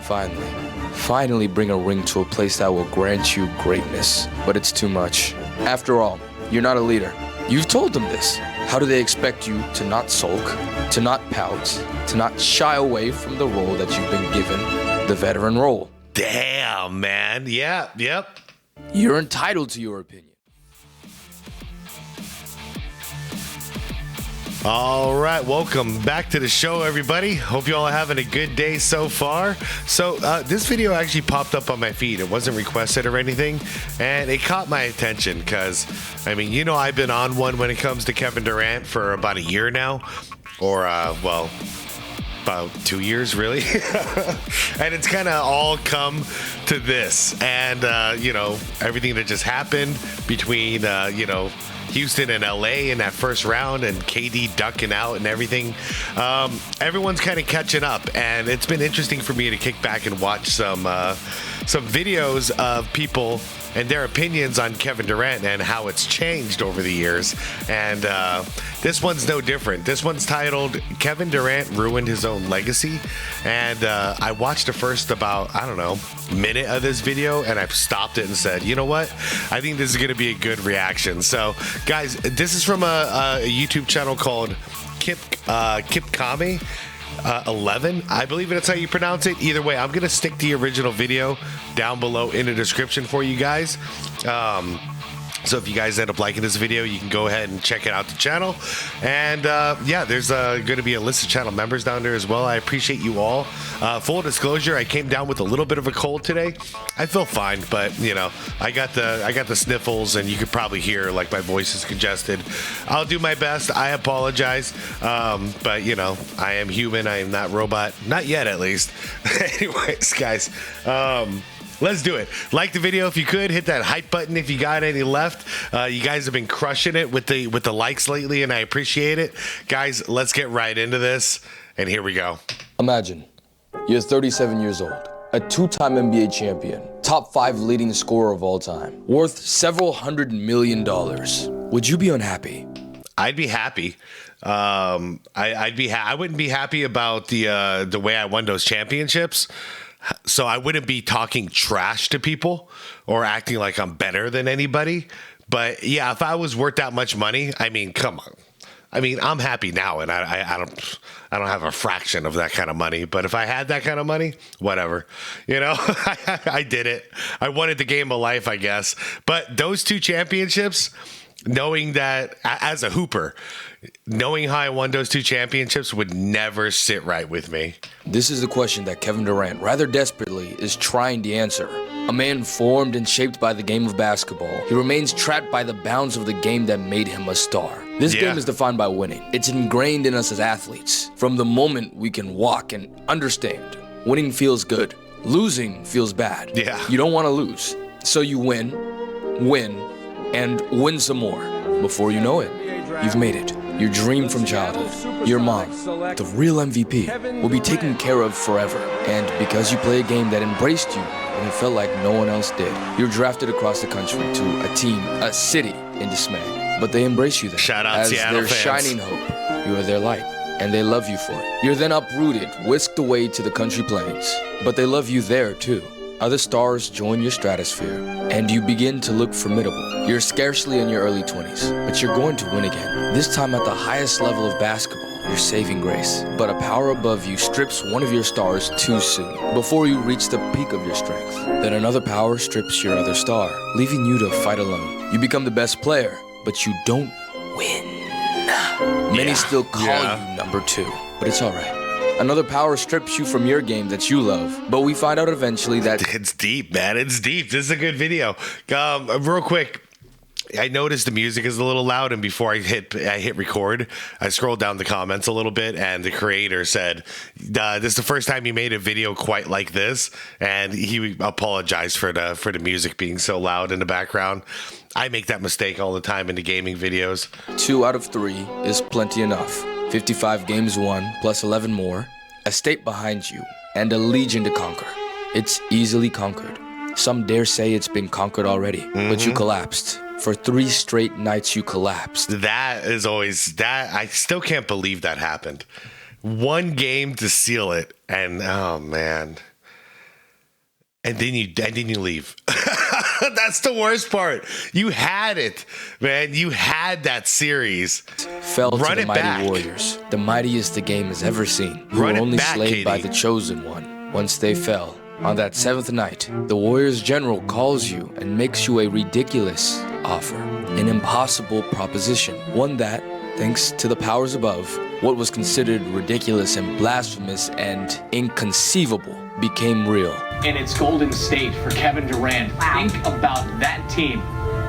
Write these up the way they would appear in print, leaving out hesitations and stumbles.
Finally bring a ring to a place that will grant you greatness. But it's too much. After all, you're not a leader. You've told them this. How do they expect you to not sulk, to not pout, to not shy away from the role that you've been given, the veteran role? Damn, man. Yeah, yep. You're entitled to your opinion. All right, welcome back to the show, everybody. Hope you all are having a good day so far. So this video actually popped up on my feed. It wasn't requested or anything, and it caught my attention because, I mean, you know, I've been on one when it comes to Kevin Durant for about a year now, or, well, about 2 years, really. And it's kind of all come to this. And, you know, everything that just happened between, you know, Houston and LA in that first round and KD ducking out and everything. Everyone's kind of catching up, and it's been interesting for me to kick back and watch some videos of people and their opinions on Kevin Durant and how it's changed over the years. And this one's no different. This one's titled Kevin Durant Ruined His Own Legacy. And I watched the first about, I don't know, minute of this video, and I've stopped it and said, you know what? I think this is going to be a good reaction. So, guys, this is from a YouTube channel called Kint Kam 11, I believe that's how you pronounce it. Either way, I'm gonna stick the original video down below in the description for you guys. So if you guys end up liking this video, you can go ahead and check it out the channel. And yeah, there's going to be a list of channel members down there as well. I appreciate you all. Full disclosure, I came down with a little bit of a cold today. I feel fine, but you know, I got the sniffles, and you could probably hear like my voice is congested. I'll do my best. I apologize, but you know, I am human. I am not robot, not yet at least. Anyways, guys. Let's do it. Like the video if you could. Hit that hype button if you got any left. You guys have been crushing it with the likes lately, and I appreciate it. Guys, let's get right into this, and here we go. Imagine, you're 37 years old, a two-time NBA champion, top 5 leading scorer of all time, worth several $100 million. Would you be unhappy? I'd be happy. I wouldn't be happy about the way I won those championships. So I wouldn't be talking trash to people or acting like I'm better than anybody. But yeah, if I was worth that much money, I mean, come on. I mean, I'm happy now, and I don't have a fraction of that kind of money. But if I had that kind of money, whatever, you know, I did it. I wanted the game of life, I guess. But those 2 championships, knowing that as a hooper, knowing how I won those 2 championships would never sit right with me. This is the question that Kevin Durant, rather desperately, is trying to answer. A man formed and shaped by the game of basketball, he remains trapped by the bounds of the game that made him a star. This game is defined by winning. It's ingrained in us as athletes. From the moment we can walk and understand, winning feels good. Losing feels bad. Yeah. You don't want to lose. So you win, and win some more. Before you know it, you've made it. Your dream from childhood, your mom, the real MVP, will be taken care of forever. And because you play a game that embraced you when it felt like no one else did, you're drafted across the country to a team, a city in dismay. But they embrace you there. Shout out as Seattle their fans. shining hope. You are their light, and they love you for it. You're then uprooted, whisked away to the country plains. But they love you there too. Other stars join your stratosphere, and you begin to look formidable. You're scarcely in your early 20s, but you're going to win again. This time at the highest level of basketball, your saving grace. But a power above you strips one of your stars too soon, before you reach the peak of your strength. Then another power strips your other star, leaving you to fight alone. You become the best player, but you don't win. Many still call you number 2, but it's all right. Another power strips you from your game that you love, but we find out eventually that... It's deep, man. It's deep. This is a good video. Real quick, I noticed the music is a little loud, and before I hit record, I scrolled down the comments a little bit, and the creator said, this is the first time he made a video quite like this, and he apologized for the music being so loud in the background. I make that mistake all the time in the gaming videos. 2 out of 3 is plenty enough. 55 games won, plus 11 more, a state behind you, and a legion to conquer. It's easily conquered. Some dare say it's been conquered already, but you collapsed. For 3 straight nights you collapsed. That is always, I still can't believe that happened. 1 game to seal it, and oh man. and then you leave. That's the worst part. You had it, man. You had that series. Fell to the mighty Warriors, the mightiest the game has ever seen, who were only slayed by the chosen one. Once they fell, on that 7th night, the Warriors general calls you and makes you a ridiculous offer, an impossible proposition, one that, thanks to the powers above, what was considered ridiculous and blasphemous and inconceivable became real. And it's Golden State for Kevin Durant. Wow. Think about that team.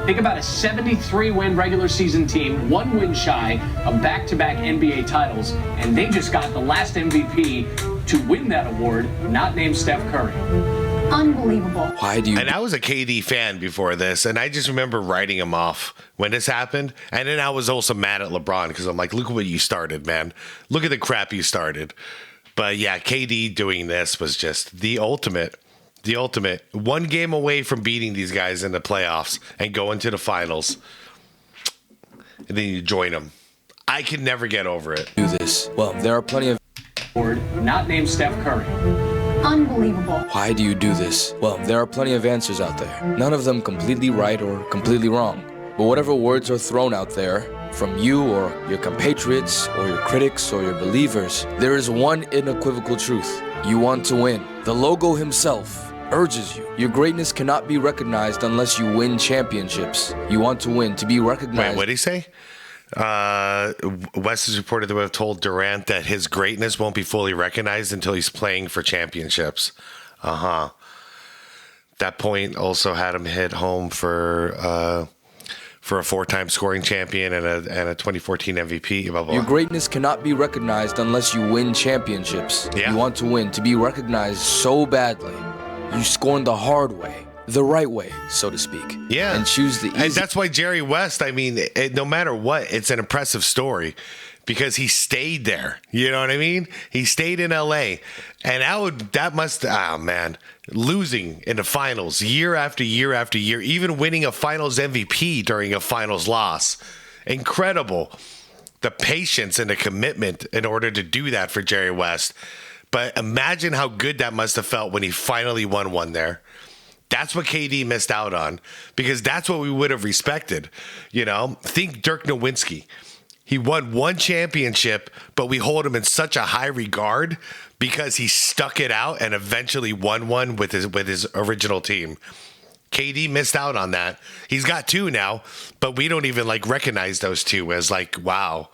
Think about a 73-win regular season team, 1 win shy of back-to-back NBA titles, and they just got the last MVP to win that award, not named Steph Curry. Unbelievable. Why do you? And I was a KD fan before this, and I just remember writing him off when this happened. And then I was also mad at LeBron because I'm like, look at what you started, man. Look at the crap you started. But yeah, KD doing this was just the ultimate. The ultimate. 1 game away from beating these guys in the playoffs and going to the finals. And then you join them. I can never get over it. Do this. Well, there are plenty of. Not named Steph Curry. Unbelievable. Why do you do this? Well, there are plenty of answers out there. None of them completely right or completely wrong. But whatever words are thrown out there, from you or your compatriots or your critics or your believers, there is one unequivocal truth. You want to win. The logo himself urges you. Your greatness cannot be recognized unless you win championships. You want to win, to be recognized. Wait, what did he say? West has reported that we have told Durant that his greatness won't be fully recognized until he's playing for championships. That point also had him hit home for a 4-time scoring champion and a 2014 MVP. Blah, blah. Your greatness cannot be recognized unless you win championships. Yeah. You want to win, to be recognized so badly. You scorn the hard way. The right way, so to speak. Yeah. And choose the easy. And that's why Jerry West, I mean, no matter what, it's an impressive story because he stayed there. You know what I mean? He stayed in LA. And losing in the finals year after year after year, even winning a finals MVP during a finals loss. Incredible. The patience and the commitment in order to do that for Jerry West. But imagine how good that must have felt when he finally won one there. That's what KD missed out on because that's what we would have respected. You know, think Dirk Nowitzki. He won 1 championship, but we hold him in such a high regard because he stuck it out and eventually won one with his original team. KD missed out on that. He's got 2 now, but we don't even recognize those 2 as wow.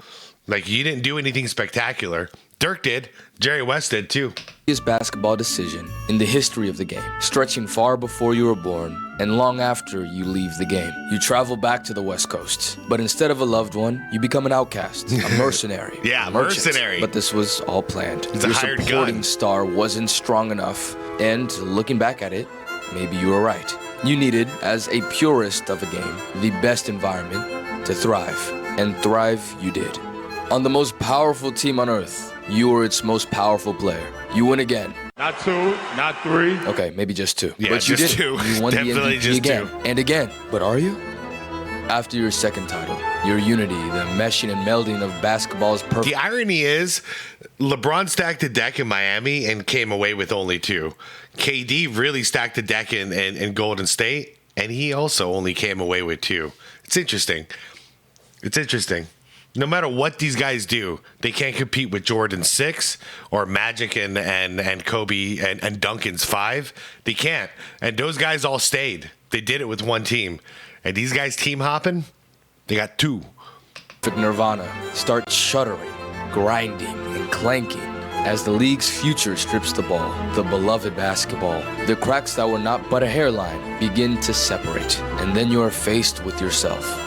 You didn't do anything spectacular. Dirk did. Jerry West did too. His basketball decision in the history of the game, stretching far before you were born and long after you leave the game. You travel back to the West Coast, but instead of a loved one, you become an outcast, a mercenary. Yeah, a merchant. mercenary. But this was all planned. It's Your a hired supporting gun. star wasn't strong enough, and looking back at it, maybe you were right. You needed, as a purist of a game, the best environment to thrive, and thrive you did. On the most powerful team on earth, you were its most powerful player. You win again. Not 2, not 3. Okay, maybe just 2. Yeah, but you just did. 2. You won Definitely the MVP just again 2. and again. But are you? After your 2nd title, your unity, the meshing and melding of basketball is perfect. The irony is, LeBron stacked the deck in Miami and came away with only 2. KD really stacked the deck in Golden State, and he also only came away with 2. It's interesting. It's interesting. No matter what these guys do, they can't compete with Jordan's 6 or Magic and Kobe and Duncan's 5. They can't. And those guys all stayed. They did it with 1 team. And these guys team hopping, they got 2. Nirvana starts shuddering, grinding, and clanking as the league's future strips the ball, the beloved basketball. The cracks that were not but a hairline begin to separate. And then you are faced with yourself.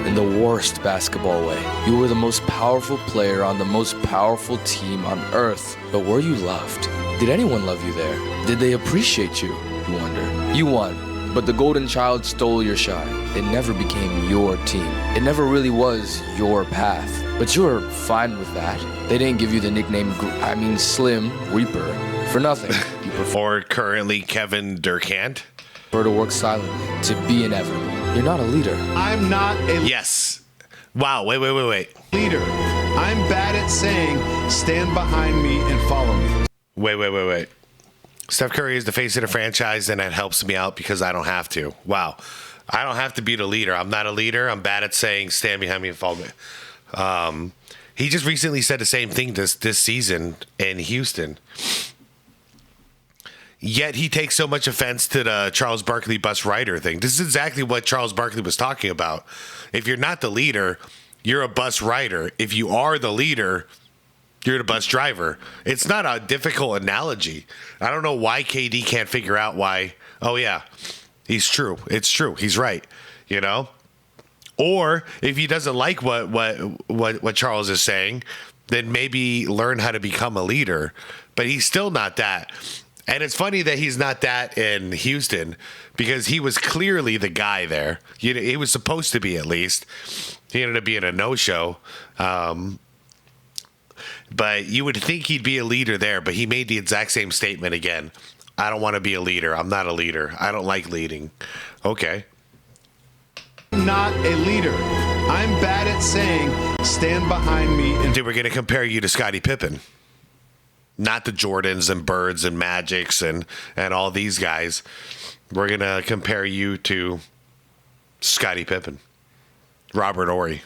In the worst basketball way. You were the most powerful player on the most powerful team on earth. But were you loved? Did anyone love you there? Did they appreciate you? You wonder. You won, but the golden child stole your shine. It never became your team. It never really was your path. But you were fine with that. They didn't give you the nickname, Slim Reaper for nothing. You prefer Or currently Kevin Durant. to work silently, to be inevitable. You're not a leader. I'm not a Yes. Wow. Wait. leader. I'm bad at saying, stand behind me and follow me. Wait. Steph Curry is the face of the franchise, and it helps me out because I don't have to. Wow. I don't have to be the leader. I'm not a leader. I'm bad at saying stand behind me and follow me. He just recently said the same thing this season in Houston. Yet he takes so much offense to the Charles Barkley bus rider thing. This is exactly what Charles Barkley was talking about. If you're not the leader, you're a bus rider. If you are the leader, you're the bus driver. It's not a difficult analogy. I don't know why KD can't figure out why. Oh, yeah, he's true. It's true. He's right, you know? Or if he doesn't like what Charles is saying, then maybe learn how to become a leader. But he's still not that. And it's funny that he's not that in Houston because he was clearly the guy there. He was supposed to be, at least. He ended up being a no-show. But you would think he'd be a leader there, but he made the exact same statement again. I don't want to be a leader. I'm not a leader. I don't like leading. Okay. Not a leader. I'm bad at saying stand behind me. And Dude, we're going to compare you to Scottie Pippen. Not the Jordans and Birds and Magics and all these guys. We're going to compare you to Scottie Pippen. Robert Horry.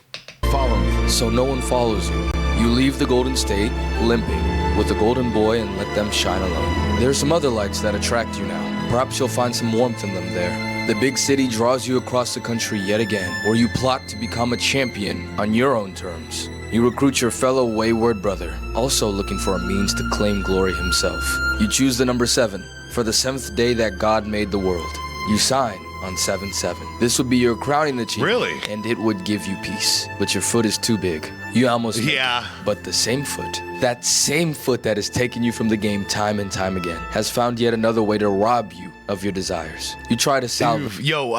follow me. So no one follows you. You leave the Golden State, limping, with the Golden Boy and let them shine alone. There are some other lights that attract you now. Perhaps you'll find some warmth in them there. The big city draws you across the country yet again, where you plot to become a champion on your own terms. You recruit your fellow wayward brother, also looking for a means to claim glory himself. You choose the number 7, for the 7th day that God made the world. You sign on 7/7. This would be your crowning achievement. Really? And it would give you peace. But your foot is too big. You almost make Yeah. it. But the same foot, that same foot that has taken you from the game time and time again, has found yet another way to rob you of your desires. You try to salvage. Yo,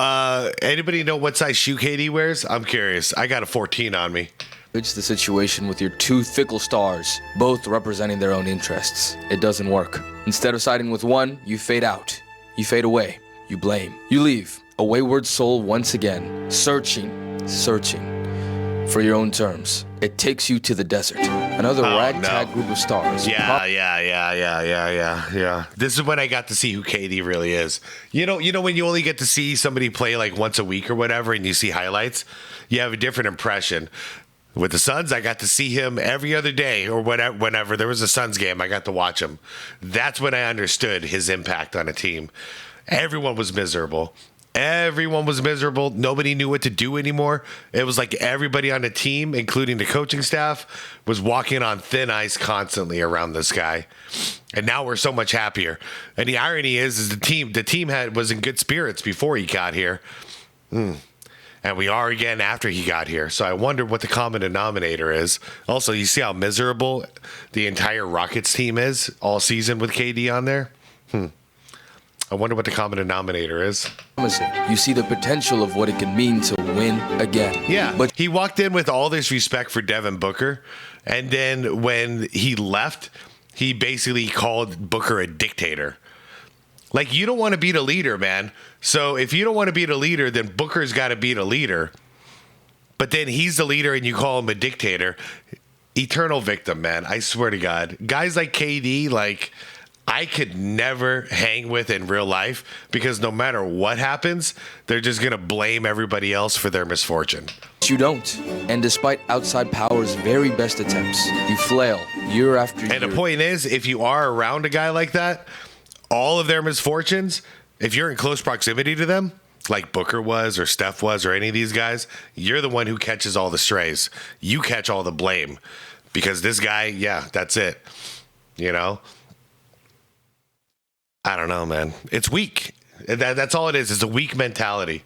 anybody know what size shoe KD wears? I'm curious. I got a 14 on me. It's the situation with your two fickle stars, both representing their own interests. It doesn't work. Instead of siding with one, you fade out. You fade away. You blame. You leave, a wayward soul once again, searching for your own terms. It takes you to the desert. Another ragtag group of stars. Yeah. This is when I got to see who KD really is. You know when you only get to see somebody play like once a week or whatever, and you see highlights, you have a different impression. With the Suns, I got to see him every other day or whenever there was a Suns game, I got to watch him. That's when I understood his impact on a team. Everyone was miserable. Nobody knew what to do anymore. It was like everybody on the team, including the coaching staff, was walking on thin ice constantly around this guy. And now we're so much happier. And the irony is the team was in good spirits before he got here. And we are again after he got here. So I wonder what the common denominator is. Also, you see how miserable the entire Rockets team is all season with KD on there? I wonder what the common denominator is. You see the potential of what it can mean to win again. Yeah, But he walked in with all this respect for Devin Booker. And then when he left, he basically called Booker a dictator. Like, you don't want to be the leader, man. So if you don't want to be the leader, then Booker's got to be the leader. But then he's the leader and you call him a dictator. Eternal victim, man. I swear to God. Guys like KD, like, I could never hang with in real life because no matter what happens, they're just going to blame everybody else for their misfortune. you don't. And despite outside power's very best attempts, you flail year after year. And the point is, if you are around a guy like that, all of their misfortunes, if you're in close proximity to them, like Booker was or Steph was or any of these guys, you're the one who catches all the strays. You catch all the blame because this guy, yeah, that's it. You know? I don't know, man. It's weak. That's all it is. It's a weak mentality.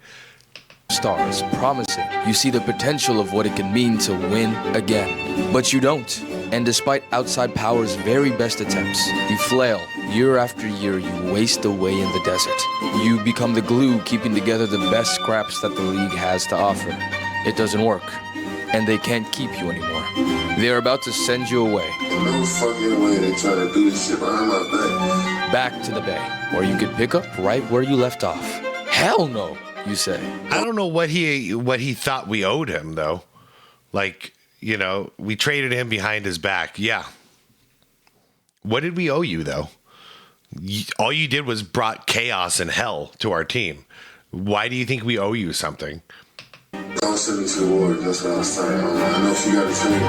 Stars promising. You see the potential of what it can mean to win again. But you don't. And despite outside power's very best attempts, you flail. Year after year, you waste away in the desert. You become the glue keeping together the best scraps that the league has to offer. It doesn't work. And they can't keep you anymore. They're about to send you away. No fucking way they try to do this shit behind my back. Back to the bay, where you could pick up right where you left off. Hell no, you say. I don't know what he thought we owed him, though. Like, you know, we traded him behind his back. Yeah. What did we owe you, though? All you did was brought chaos and hell to our team. Why do you think we owe you something? Don't send me to the Warriors. That's what I was saying. I know she got to train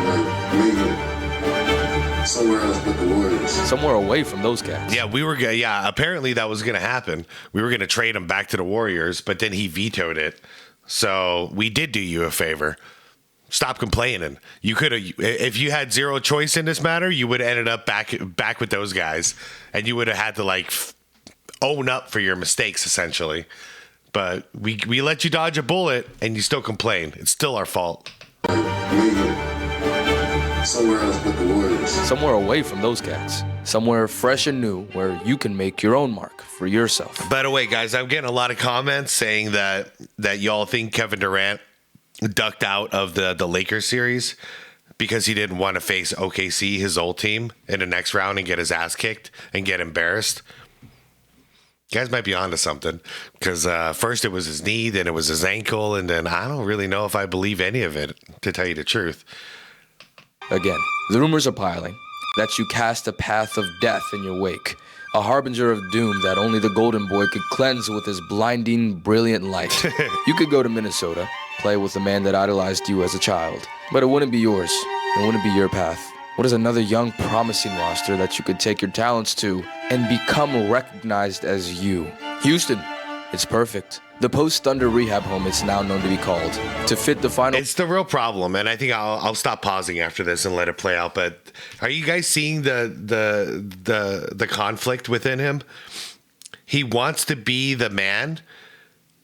like somewhere else but the Warriors. Somewhere away from those cats. Yeah, apparently that was going to happen. We were going to trade him back to the Warriors, but then he vetoed it. So we did do you a favor. Stop complaining. You could have, if you had zero choice in this matter, you would have ended up back with those guys, and you would have had to like own up for your mistakes essentially. But we let you dodge a bullet, and you still complain. It's still our fault. Somewhere else but the Warriors. Somewhere away from those cats. Somewhere fresh and new where you can make your own mark for yourself. By the way, guys, I'm getting a lot of comments saying that y'all think Kevin Durant ducked out of the Lakers series because he didn't want to face OKC, his old team, in the next round and get his ass kicked and get embarrassed. You guys might be onto something, because first it was his knee, then it was his ankle, and then I don't really know if I believe any of it, to tell you the truth. Again, the rumors are piling that you cast a path of death in your wake, a harbinger of doom that only the Golden Boy could cleanse with his blinding, brilliant light. You could go to Minnesota, play with the man that idolized you as a child, but it wouldn't be yours. It wouldn't be your path. What is another young, promising roster that you could take your talents to and become recognized as you? Houston, it's perfect. The post-Thunder rehab home is now known to be called. To fit the final... It's the real problem, and I think I'll stop pausing after this and let it play out, but are you guys seeing the conflict within him? He wants to be the man.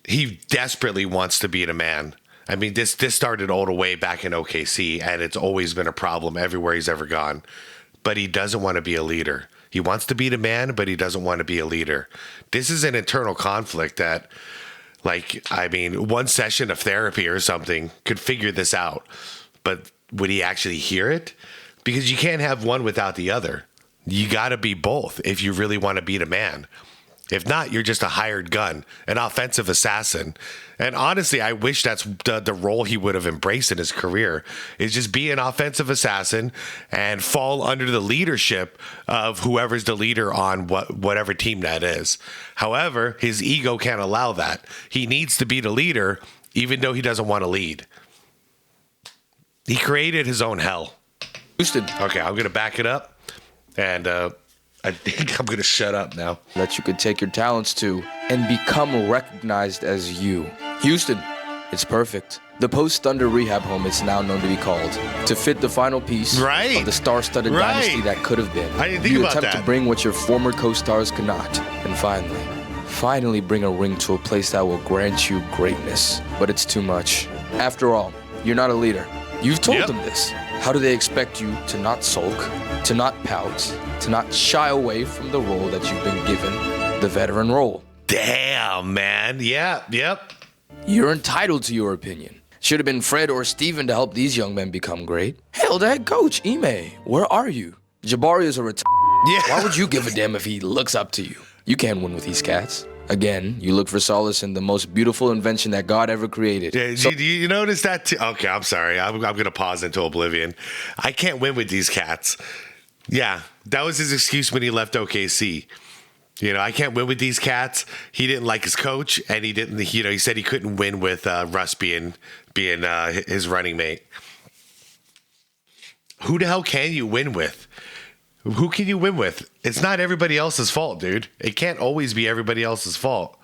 He desperately wants to be the man. I mean, this started all the way back in OKC, and it's always been a problem everywhere he's ever gone. But he doesn't want to be a leader. He wants to be the man, but he doesn't want to be a leader. This is an internal conflict that, like, I mean, one session of therapy or something could figure this out. But would he actually hear it? Because you can't have one without the other. You got to be both if you really want to be the man. If not, you're just a hired gun, an offensive assassin. And honestly, I wish that's the role he would have embraced in his career, is just be an offensive assassin and fall under the leadership of whoever's the leader on whatever team that is. However, his ego can't allow that. He needs to be the leader, even though he doesn't want to lead. He created his own hell. Houston. Okay, I'm going to back it up. And, I think I'm going to shut up now. That you could take your talents to and become recognized as you. Houston, it's perfect. The post-Thunder rehab home is now known to be called. To fit the final piece of the star-studded dynasty that could have been. I didn't think you about attempt that. to bring what your former co-stars could not. And finally bring a ring to a place that will grant you greatness. But it's too much. After all, you're not a leader. You've told them this. How do they expect you to not sulk, to not pout, to not shy away from the role that you've been given, the veteran role? Damn, man. Yeah, yep. You're entitled to your opinion. Should have been Fred or Steven to help these young men become great. Hell, the head coach, Ime, where are you? Jabari is a Yeah. Why would you give a damn if he looks up to you? You can't win with these cats. Again, you look for solace in the most beautiful invention that God ever created. Yeah, do you notice that too? Okay, I'm sorry. I'm going to pause into oblivion. I can't win with these cats. Yeah, that was his excuse when he left OKC. You know, I can't win with these cats. He didn't like his coach, and he didn't. You know, he said he couldn't win with Russ being his running mate. Who the hell can you win with? Who can you win with? It's not everybody else's fault, dude. It can't always be everybody else's fault.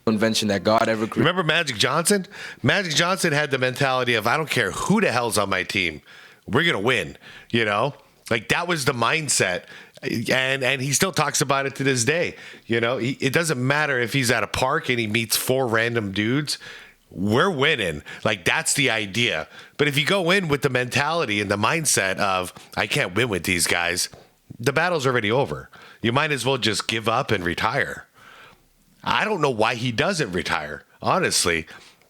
Invention that God ever created. Remember Magic Johnson? Magic Johnson had the mentality of, I don't care who the hell's on my team. We're going to win, you know? Like, that was the mindset. And he still talks about it to this day. You know, it doesn't matter if he's at a park and he meets 4 random dudes. We're winning. Like, that's the idea. But if you go in with the mentality and the mindset of, I can't win with these guys, the battle's already over. You might as well just give up and retire. I don't know why he doesn't retire, honestly.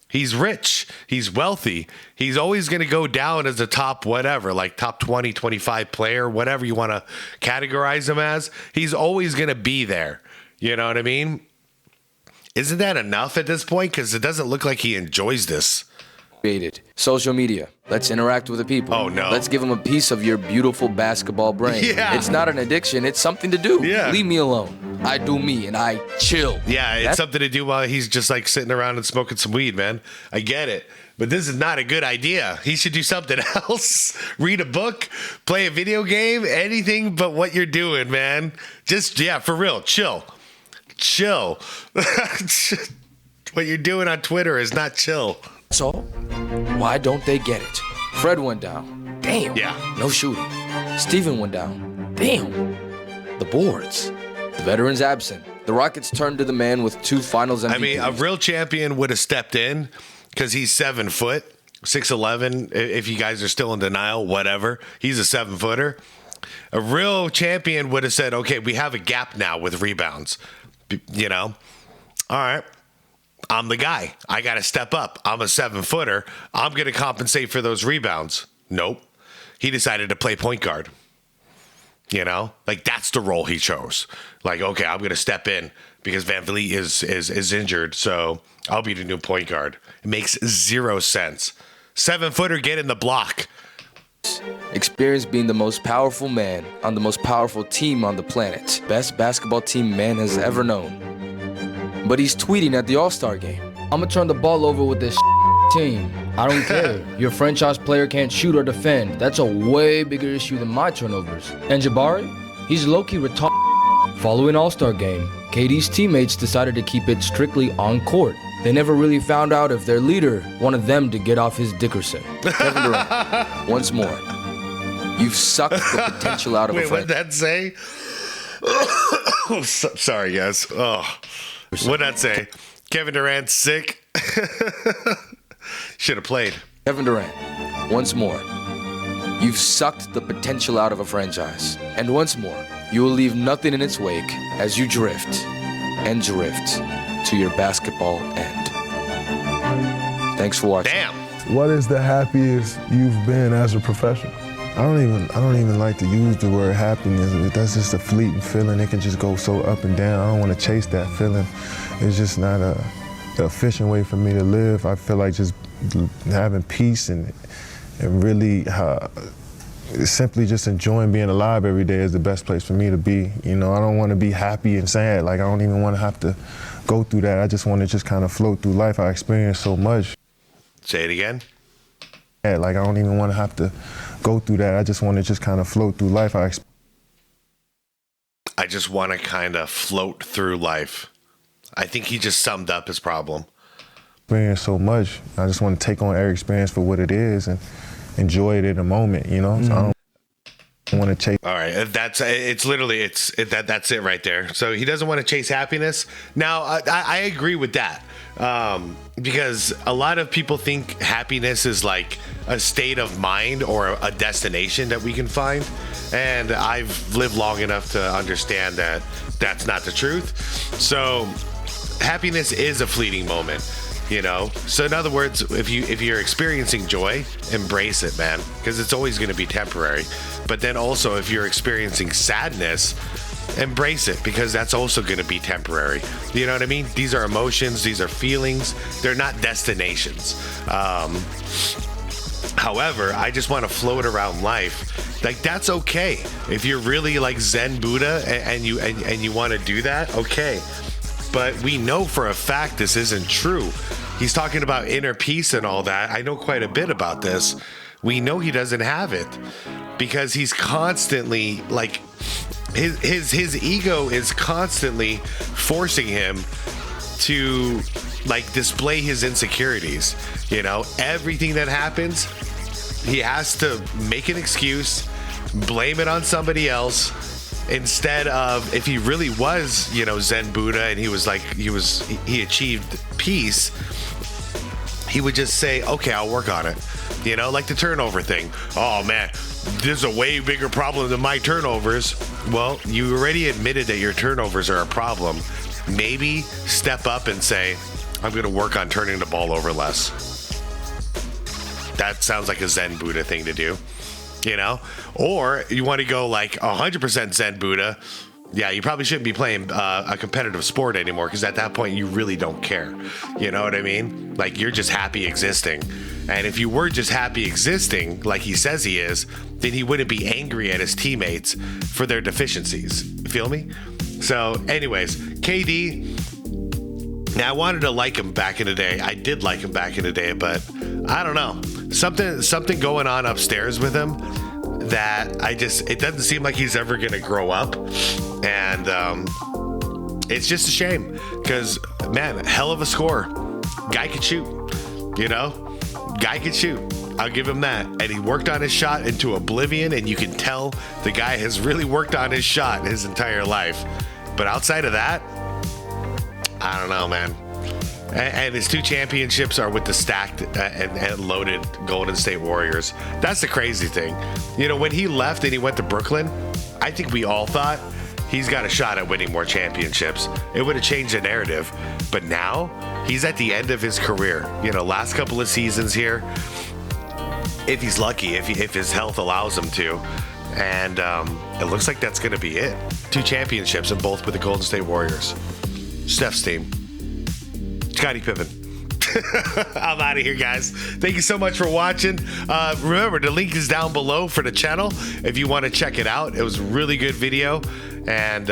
He's rich. He's wealthy. He's always going to go down as a top whatever, like top 20, 25 player, whatever you want to categorize him as. He's always going to be there. You know what I mean? Isn't that enough at this point? Because it doesn't look like he enjoys this. created. Social media. Let's interact with the people. Oh, no. Let's give them a piece of your beautiful basketball brain. Yeah. It's not an addiction. It's something to do. Yeah. Leave me alone. I do me and I chill. Yeah, it's something to do while he's just like sitting around and smoking some weed, man. I get it. But this is not a good idea. He should do something else. Read a book, play a video game, anything but what you're doing, man. Just, yeah, for real, chill. Chill. What you're doing on Twitter is not chill. So, why don't they get it? Fred went down. Damn. Yeah. No shooting. Steven went down. Damn. The boards. The veterans absent. The Rockets turned to the man with 2 finals MVPs. I mean, a real champion would have stepped in because he's 7 foot, 6'11". If you guys are still in denial, whatever. He's a 7-footer. A real champion would have said, okay, we have a gap now with rebounds. You know? All right. I'm the guy. I got to step up. I'm a 7-footer. I'm going to compensate for those rebounds. Nope. He decided to play point guard. You know, like that's the role he chose. Like, okay, I'm going to step in because Van Vliet is injured. So I'll be the new point guard. It makes 0 sense. 7-footer, get in the block. Experience being the most powerful man on the most powerful team on the planet. Best basketball team man has ever known. But he's tweeting at the All-Star game. I'm gonna turn the ball over with this team. I don't care. Your franchise player can't shoot or defend. That's a way bigger issue than my turnovers. And Jabari? He's low-key retarded. Following All-Star game, KD's teammates decided to keep it strictly on court. They never really found out if their leader wanted them to get off his Dickerson. Kevin Durant, once more. You've sucked the potential out of a Wait, friend. what'd that say? Oh, sorry, guys. Oh. What'd that say? Kevin Durant's sick. Should have played. Kevin Durant, once more. You've sucked the potential out of a franchise. And once more, you will leave nothing in its wake as you drift and drift to your basketball end. Thanks for watching. Damn. What is the happiest you've been as a professional? I don't even like to use the word happiness. That's just a fleeting feeling. It can just go so up and down. I don't want to chase that feeling. It's just not the efficient way for me to live. I feel like just having peace and really simply just enjoying being alive every day is the best place for me to be. You know, I don't want to be happy and sad. Like, I don't even want to have to go through that. I just want to just kind of float through life. I experience so much. Say it again. Like, I don't even want to have to go through that. I just want to just kind of float through life. I just want to kind of float through life. I think he just summed up his problem. Experience so much. I just want to take on every experience for what it is and enjoy it in the moment, you know? So I don't want to chase. All right, that's it right there. So he doesn't want to chase happiness. Now, I agree with that. Because a lot of people think happiness is like a state of mind or a destination that we can find. And I've lived long enough to understand that that's not the truth. So happiness is a fleeting moment, you know? So in other words, if you're experiencing joy, embrace it, man, because it's always going to be temporary. But then also if you're experiencing sadness, embrace it, because that's also going to be temporary. You know what I mean? These are emotions, these are feelings, they're not destinations. However, I just want to float around life. Like, that's okay. If you're really like Zen Buddha and you want to do that, okay. But we know for a fact this isn't true. He's talking about inner peace and all that. I know quite a bit about this. We know he doesn't have it because he's constantly like his ego is constantly forcing him to like display his insecurities. You know, everything that happens, he has to make an excuse, blame it on somebody else, instead of if he really was, you know, Zen Buddha and he achieved peace, he would just say, okay, I'll work on it. You know, like the turnover thing. Oh man, there's a way bigger problem than my turnovers. Well, you already admitted that your turnovers are a problem. Maybe step up and say, I'm going to work on turning the ball over less. That sounds like a Zen Buddha thing to do, you know? Or you want to go like 100% Zen Buddha. Yeah, you probably shouldn't be playing a competitive sport anymore, because at that point you really don't care. You know what I mean? Like, you're just happy existing. And if you were just happy existing, like he says he is, then he wouldn't be angry at his teammates for their deficiencies. Feel me? So, anyways, KD. Now, I wanted to like him back in the day. I did like him back in the day, but I don't know. Something going on upstairs with him that it doesn't seem like he's ever going to grow up. And it's just a shame because, man, hell of a scorer. Guy could shoot, you know? Guy could shoot. I'll give him that. And he worked on his shot into oblivion, and you can tell the guy has really worked on his shot his entire life. But outside of that, I don't know, man. And his 2 championships are with the stacked and loaded Golden State Warriors. That's the crazy thing. You know, when he left and he went to Brooklyn, I think we all thought he's got a shot at winning more championships. It would have changed the narrative. But now he's at the end of his career. You know, last couple of seasons here, if he's lucky, if his health allows him to. And it looks like that's going to be it. 2 championships, and both with the Golden State Warriors. Steph's team. Scottie Pippen. I'm out of here, guys. Thank you so much for watching. Remember, the link is down below for the channel if you want to check it out. It was a really good video. And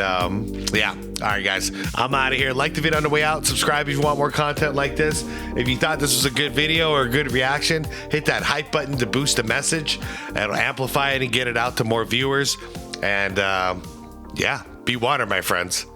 yeah. All right, guys. I'm out of here. Like the video on the way out. Subscribe if you want more content like this. If you thought this was a good video or a good reaction, hit that hype button to boost the message. It'll amplify it and get it out to more viewers. And yeah, be water, my friends.